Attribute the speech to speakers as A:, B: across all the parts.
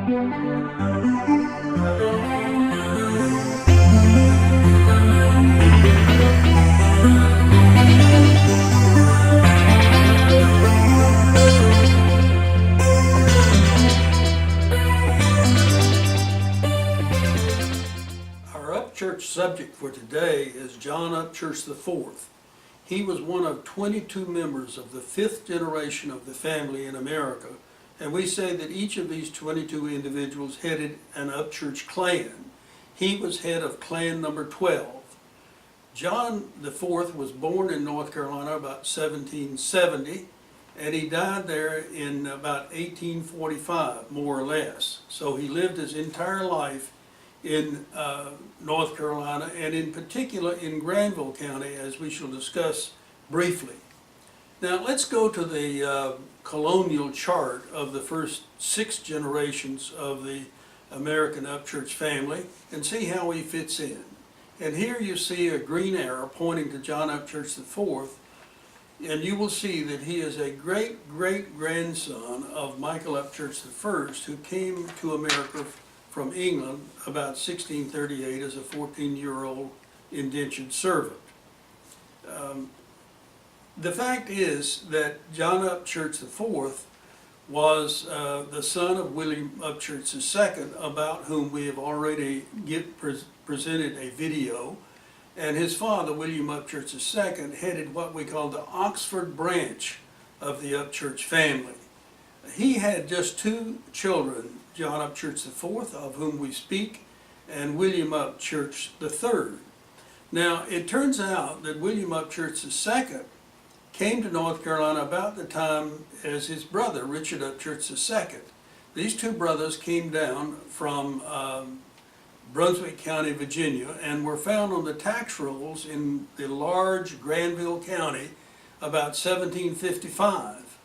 A: Church subject for today is John Upchurch IV. He was one of 22 members of the 5th generation of the family in America, and we say that each of these 22 individuals headed an Upchurch clan. He was head of clan number 12. John IV was born in North Carolina about 1770, and he died there in about 1845, more or less. So he lived his entire life in North Carolina, and in particular in Granville County, as we shall discuss briefly. Now let's go to the colonial chart of the first 6 generations of the American Upchurch family and see how he fits in. And here you see a green arrow pointing to John Upchurch IV, and you will see that he is a great-great-grandson of Michael Upchurch I, who came to America from England about 1638 as a 14-year-old indentured servant. The fact is that John Upchurch IV was the son of William Upchurch II, about whom we have already presented a video, and his father, William Upchurch II, headed what we call the Oxford branch of the Upchurch family. He had just 2 children, John Upchurch IV, of whom we speak, and William Upchurch III. Now, it turns out that William Upchurch II came to North Carolina about the time as his brother, Richard Upchurch II. These 2 brothers came down from Brunswick County, Virginia, and were found on the tax rolls in the large Granville County about 1755.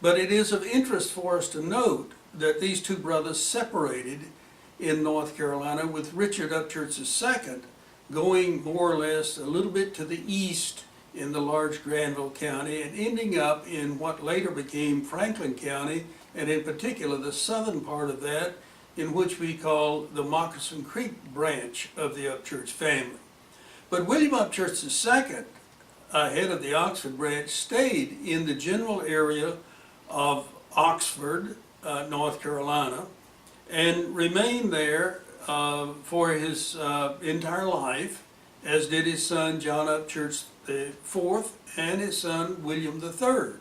A: But it is of interest for us to note that these 2 brothers separated in North Carolina, with Richard Upchurch II going more or less a little bit to the east in the large Granville County and ending up in what later became Franklin County, and in particular the southern part of that, in which we call the Moccasin Creek branch of the Upchurch family. But William Upchurch II, head of the Oxford branch, stayed in the general area of Oxford, North Carolina, and remained there for his entire life, as did his son John Upchurch IV and his son William III.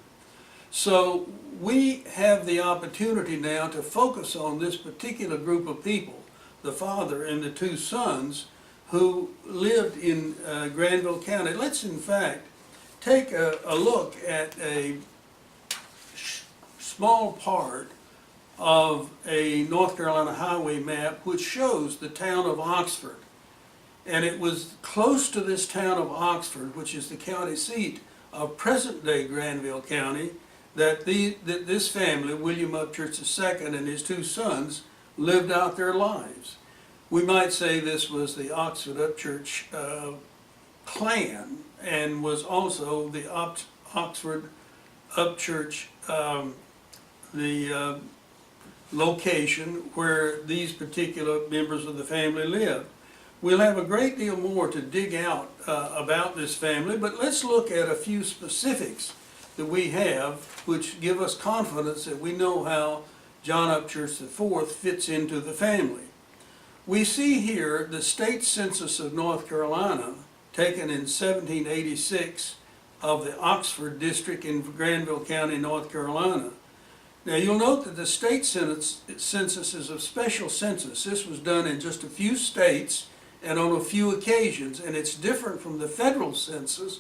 A: So we have the opportunity now to focus on this particular group of people, the father and the 2 sons, who lived in Granville County. Let's in fact take a look at a small part of a North Carolina highway map which shows the town of Oxford. And it was close to this town of Oxford, which is the county seat of present-day Granville County, that this family, William Upchurch II and his 2 sons, lived out their lives. We might say this was the Oxford Upchurch clan, and was also the Oxford Upchurch the location where these particular members of the family lived. We'll have a great deal more to dig out about this family, but let's look at a few specifics that we have which give us confidence that we know how John Upchurch IV fits into the family. We see here the state census of North Carolina taken in 1786 of the Oxford district in Granville County, North Carolina. Now you'll note that the state census is a special census. This was done in just a few states and on a few occasions, and it's different from the federal census,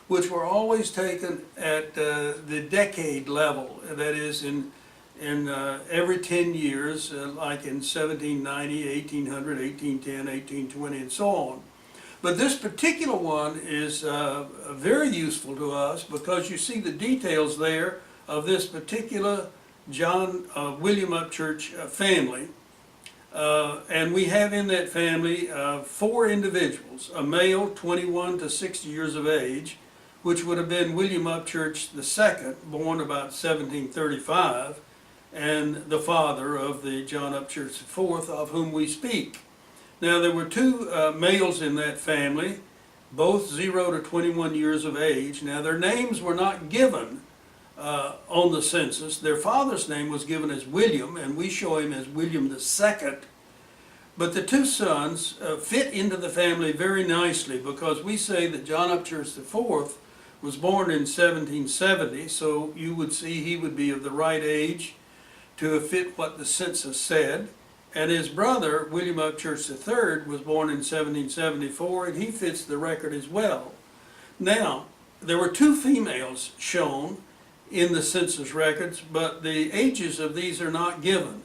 A: which were always taken at the decade level, that is in every 10 years, like in 1790, 1800, 1810, 1820, and so on. But this particular one is very useful to us because you see the details there of this particular William Upchurch family. And we have in that family 4 individuals, a male 21 to 60 years of age, which would have been William Upchurch II, born about 1735, and the father of the John Upchurch IV, of whom we speak. Now, there were two males in that family, both 0 to 21 years of age. Now, their names were not given on the census. Their father's name was given as William, and we show him as William II. But the two sons fit into the family very nicely, because we say that John Upchurch IV was born in 1770, so you would see he would be of the right age to fit what the census said. And his brother, William Upchurch III, was born in 1774, and he fits the record as well. Now, there were two females shown in the census records, but the ages of these are not given.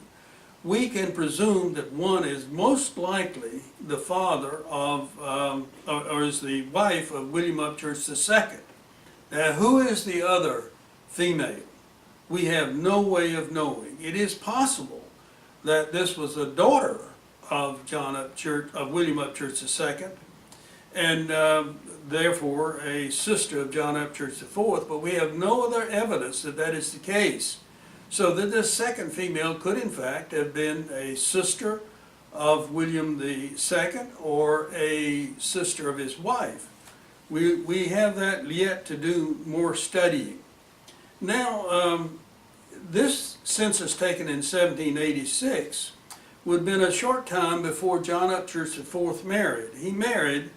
A: We can presume that one is most likely the father of, or is the wife of William Upchurch II. Now, who is the other female? We have no way of knowing. It is possible that this was a daughter of William Upchurch II, and therefore a sister of John Upchurch IV, but we have no other evidence that that is the case. So that this second female could in fact have been a sister of William II or a sister of his wife. We have that yet to do more studying. Now, this census taken in 1786 would have been a short time before John Upchurch IV married. He married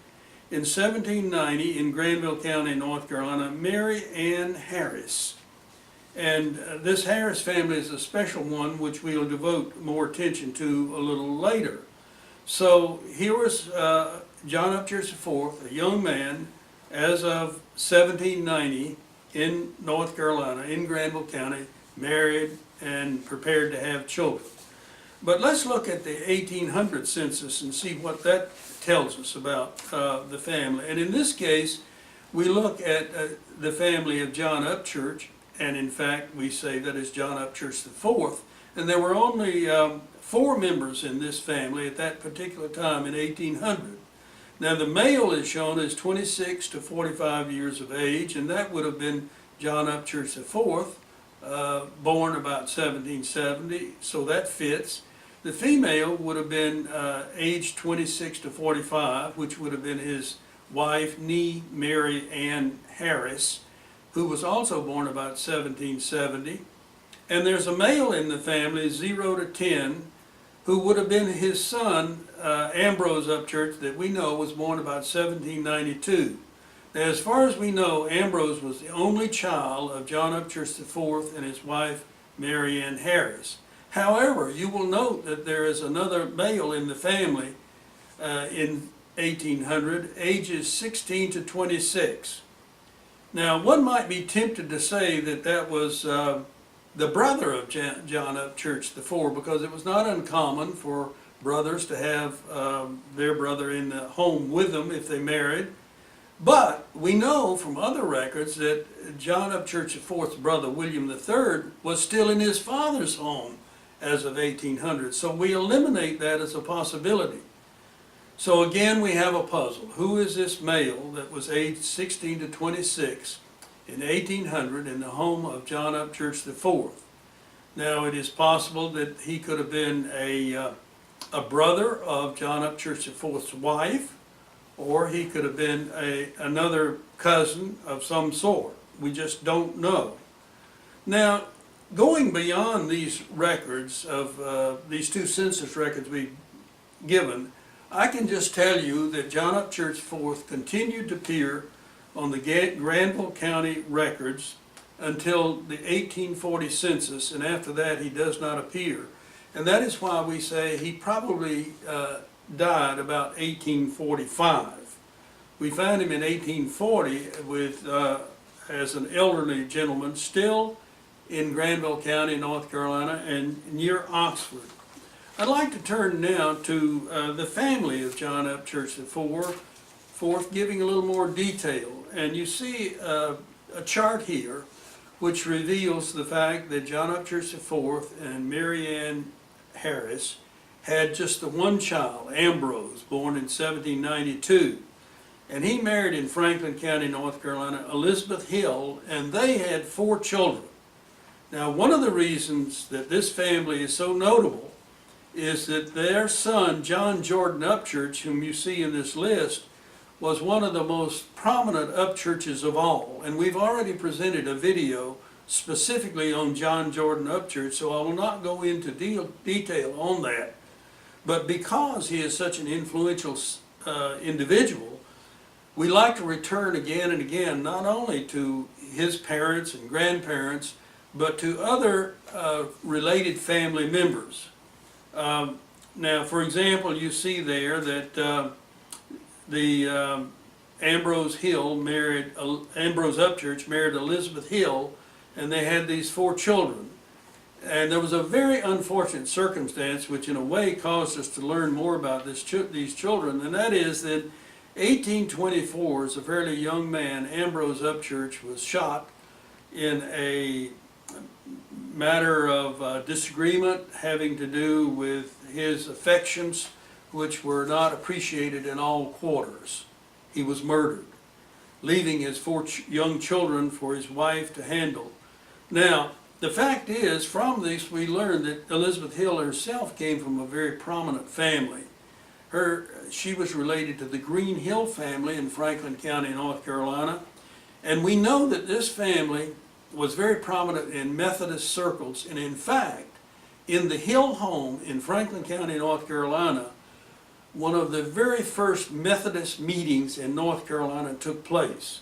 A: in 1790 in Granville County, North Carolina, Mary Ann Harris. And this Harris family is a special one which we'll devote more attention to a little later. So here was John Upchurch IV, a young man, as of 1790 in North Carolina, in Granville County, married and prepared to have children. But let's look at the 1800 census and see what that tells us about the family. And in this case, we look at the family of John Upchurch, and in fact we say that is John Upchurch IV. And there were only 4 members in this family at that particular time in 1800. Now the male is shown as 26 to 45 years of age, and that would have been John Upchurch IV, born about 1770, so that fits. The female would have been aged 26 to 45, which would have been his wife, Mary Ann Harris, who was also born about 1770. And there's a male in the family, 0 to 10, who would have been his son, Ambrose Upchurch, that we know was born about 1792. Now, as far as we know, Ambrose was the only child of John Upchurch IV and his wife, Mary Ann Harris. However, you will note that there is another male in the family in 1800, ages 16 to 26. Now, one might be tempted to say that that was the brother of John Upchurch IV, because it was not uncommon for brothers to have their brother in the home with them if they married. But we know from other records that John Upchurch IV's brother, William III, was still in his father's home as of 1800. So we eliminate that as a possibility. So again, we have a puzzle. Who is this male that was aged 16 to 26 in 1800 in the home of John Upchurch IV? Now, it is possible that he could have been a brother of John Upchurch IV's wife, or he could have been another cousin of some sort. We just don't know. Now, going beyond these records of these two census records we've given, I can just tell you that John Upchurch IV continued to appear on the Granville County records until the 1840 census, and after that he does not appear. And that is why we say he probably died about 1845. We found him in 1840 with, as an elderly gentleman, still in Granville County, North Carolina, and near Oxford. I'd like to turn now to the family of John Upchurch IV, giving a little more detail. And you see a chart here which reveals the fact that John Upchurch IV and Mary Ann Harris had just the one child, Ambrose, born in 1792. And he married in Franklin County, North Carolina, Elizabeth Hill, and they had 4 children. Now, one of the reasons that this family is so notable is that their son, John Jordan Upchurch, whom you see in this list, was one of the most prominent Upchurches of all. And we've already presented a video specifically on John Jordan Upchurch, so I will not go into detail on that. But because he is such an influential individual, we like to return again and again, not only to his parents and grandparents, but to other related family members. Now, for example, you see there that Ambrose Upchurch married Elizabeth Hill, and they had these 4 children. And there was a very unfortunate circumstance which in a way caused us to learn more about these children, and that is that 1824, as a fairly young man, Ambrose Upchurch was shot in a matter of disagreement having to do with his affections, which were not appreciated in all quarters. He was murdered, leaving his 4 young children for his wife to handle. Now, the fact is, from this we learned that Elizabeth Hill herself came from a very prominent family. She was related to the Green Hill family in Franklin County, North Carolina, and we know that this family was very prominent in Methodist circles, and in fact, in the Hill home in Franklin County, North Carolina, one of the very first Methodist meetings in North Carolina took place.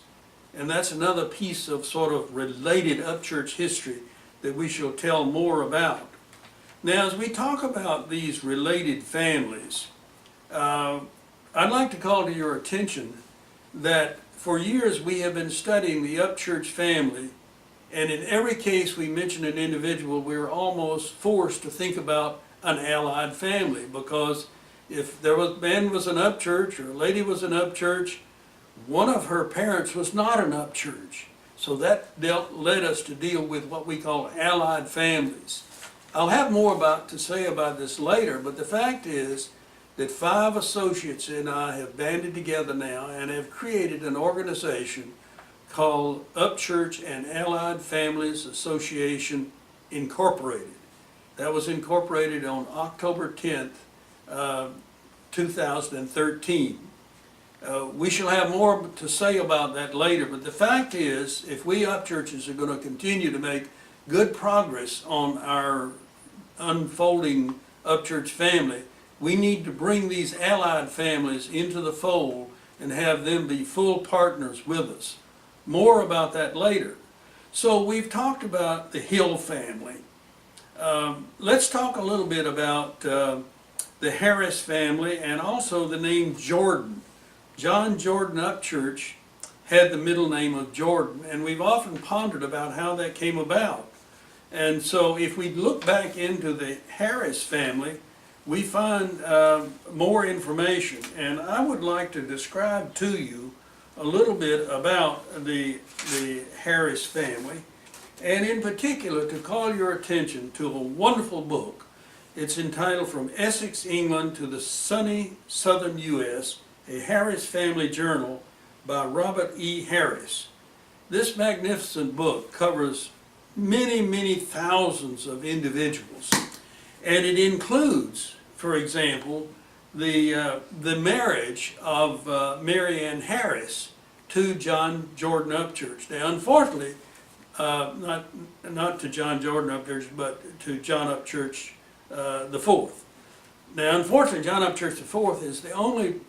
A: And that's another piece of sort of related Upchurch history that we shall tell more about. Now, as we talk about these related families, I'd like to call to your attention that for years we have been studying the Upchurch family, and in every case we mention an individual, we're almost forced to think about an allied family, because if there was man was an Upchurch or a lady was an Upchurch, one of her parents was not an Upchurch. So that led us to deal with what we call allied families. I'll have more to say about this later, but the fact is that 5 associates and I have banded together now and have created an organization called Upchurch and Allied Families Association Incorporated. That was incorporated on October 10th, 2013. We shall have more to say about that later, but the fact is, if we Upchurches are going to continue to make good progress on our unfolding Upchurch family, we need to bring these allied families into the fold and have them be full partners with us. More about that later. So we've talked about the Hill family. Let's talk a little bit about the Harris family and also the name Jordan. John Jordan Upchurch had the middle name of Jordan, and we've often pondered about how that came about. And so if we look back into the Harris family, we find more information. And I would like to describe to you a little bit about the Harris family, and in particular to call your attention to a wonderful book. It's entitled From Essex, England to the Sunny Southern U.S., a Harris Family Journal by Robert E. Harris. This magnificent book covers many, many thousands of individuals, and it includes, for example, the marriage of Mary Ann Harris to John Jordan Upchurch. Now, unfortunately, not to John Jordan Upchurch, but to John Upchurch IV. Now, unfortunately, John Upchurch IV is the only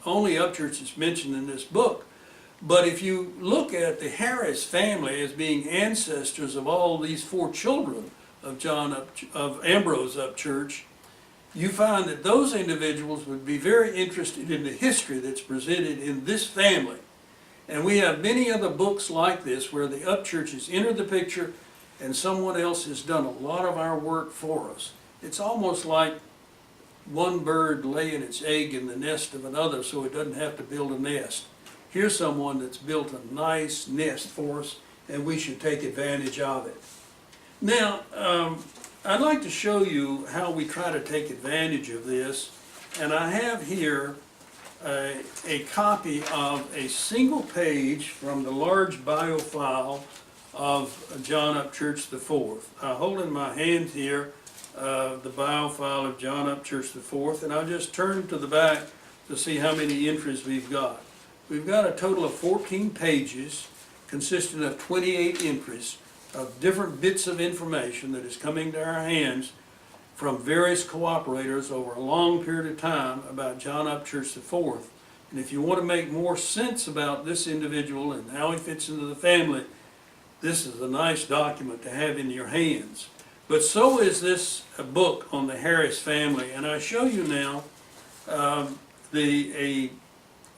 A: Upchurch that's mentioned in this book. But if you look at the Harris family as being ancestors of all these 4 children of Ambrose Upchurch, you find that those individuals would be very interested in the history that's presented in this family. And we have many other books like this where the Upchurches enter the picture and someone else has done a lot of our work for us. It's almost like one bird laying its egg in the nest of another so it doesn't have to build a nest. Here's someone that's built a nice nest for us, and we should take advantage of it. Now, I'd like to show you how we try to take advantage of this, and I have here a copy of a single page from the large bio file of John Upchurch IV. I hold in my hand here the bio file of John Upchurch IV, and I'll just turn to the back to see how many entries we've got. We've got a total of 14 pages consisting of 28 entries of different bits of information that is coming to our hands from various cooperators over a long period of time about John Upchurch IV. And if you want to make more sense about this individual and how he fits into the family, this is a nice document to have in your hands. But so is this book on the Harris family, and I show you now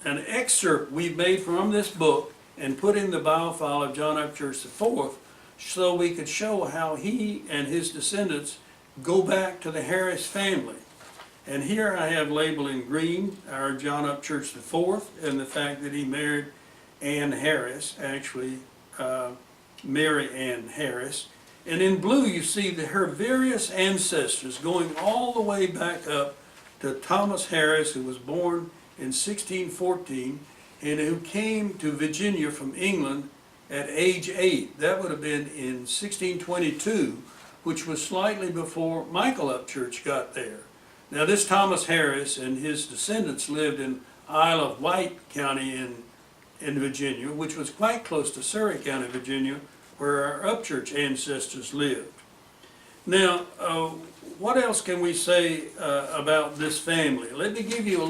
A: an excerpt we've made from this book and put in the bio file of John Upchurch IV so we could show how he and his descendants go back to the Harris family. And here I have labeled in green our John Upchurch IV and the fact that he married Ann Harris, actually Mary Ann Harris. And in blue you see her various ancestors going all the way back up to Thomas Harris, who was born in 1614 and who came to Virginia from England at age 8. That would have been in 1622, which was slightly before Michael Upchurch got there. Now this Thomas Harris and his descendants lived in Isle of Wight County in Virginia, which was quite close to Surrey County, Virginia, where our Upchurch ancestors lived. Now, what else can we say about this family? Let me give you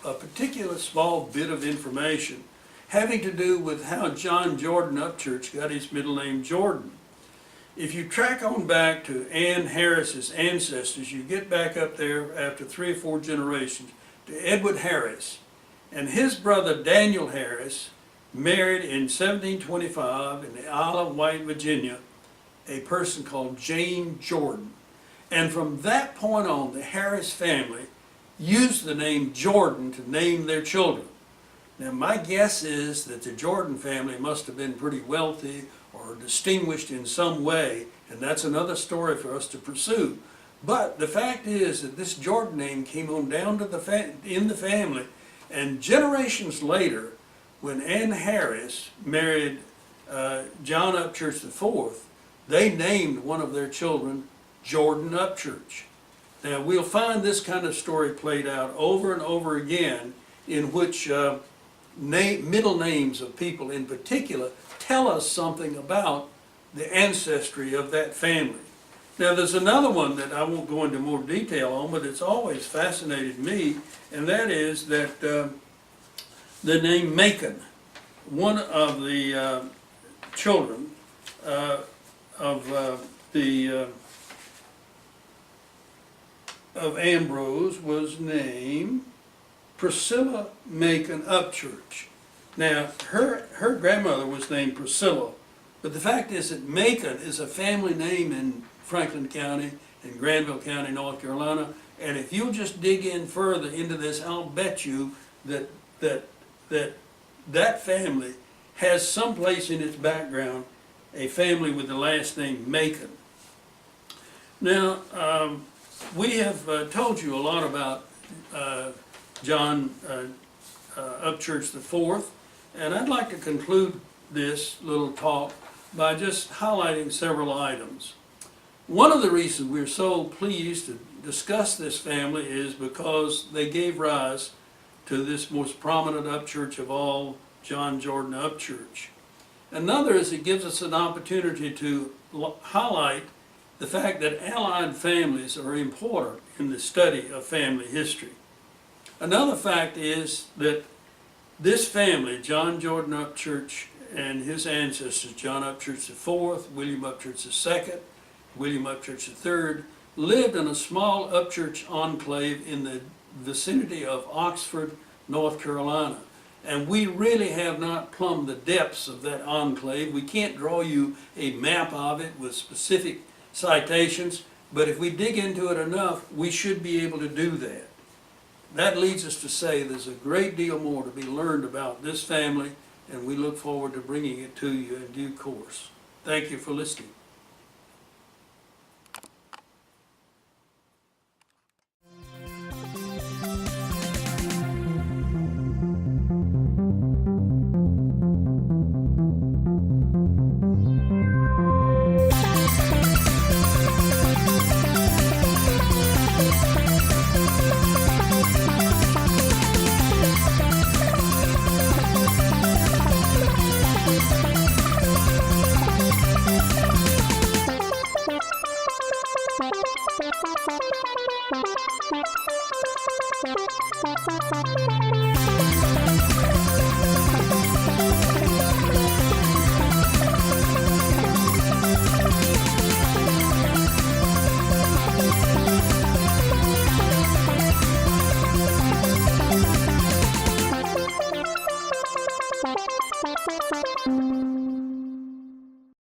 A: a particular small bit of information having to do with how John Jordan Upchurch got his middle name Jordan. If you track on back to Ann Harris's ancestors, you get back up there after 3 or 4 generations to Edward Harris. And his brother Daniel Harris married in 1725 in the Isle of Wight, Virginia, a person called Jane Jordan. And from that point on, the Harris family used the name Jordan to name their children. Now my guess is that the Jordan family must have been pretty wealthy or distinguished in some way, and that's another story for us to pursue. But the fact is that this Jordan name came on down to in the family, and generations later, when Ann Harris married John Upchurch IV, they named one of their children Jordan Upchurch. Now we'll find this kind of story played out over and over again, in which middle names of people in particular tell us something about the ancestry of that family. Now there's another one that I won't go into more detail on, but it's always fascinated me, and that is that the name Macon, one of the children of Ambrose, was named Priscilla Macon Upchurch. Now, her grandmother was named Priscilla, but the fact is that Macon is a family name in Franklin County and Granville County, North Carolina, and if you'll just dig in further into this, I'll bet you that family has someplace in its background a family with the last name Macon. Now, we have told you a lot about John Upchurch IV, and I'd like to conclude this little talk by just highlighting several items. One of the reasons we're so pleased to discuss this family is because they gave rise to this most prominent Upchurch of all, John Jordan Upchurch. Another is it gives us an opportunity to highlight the fact that allied families are important in the study of family history. Another fact is that this family, John Jordan Upchurch and his ancestors, John Upchurch IV, William Upchurch II, William Upchurch III, lived in a small Upchurch enclave in the vicinity of Oxford, North Carolina. And we really have not plumbed the depths of that enclave. We can't draw you a map of it with specific citations, but if we dig into it enough, we should be able to do that. That leads us to say there's a great deal more to be learned about this family, and we look forward to bringing it to you in due course. Thank you for listening.
B: Upchurch.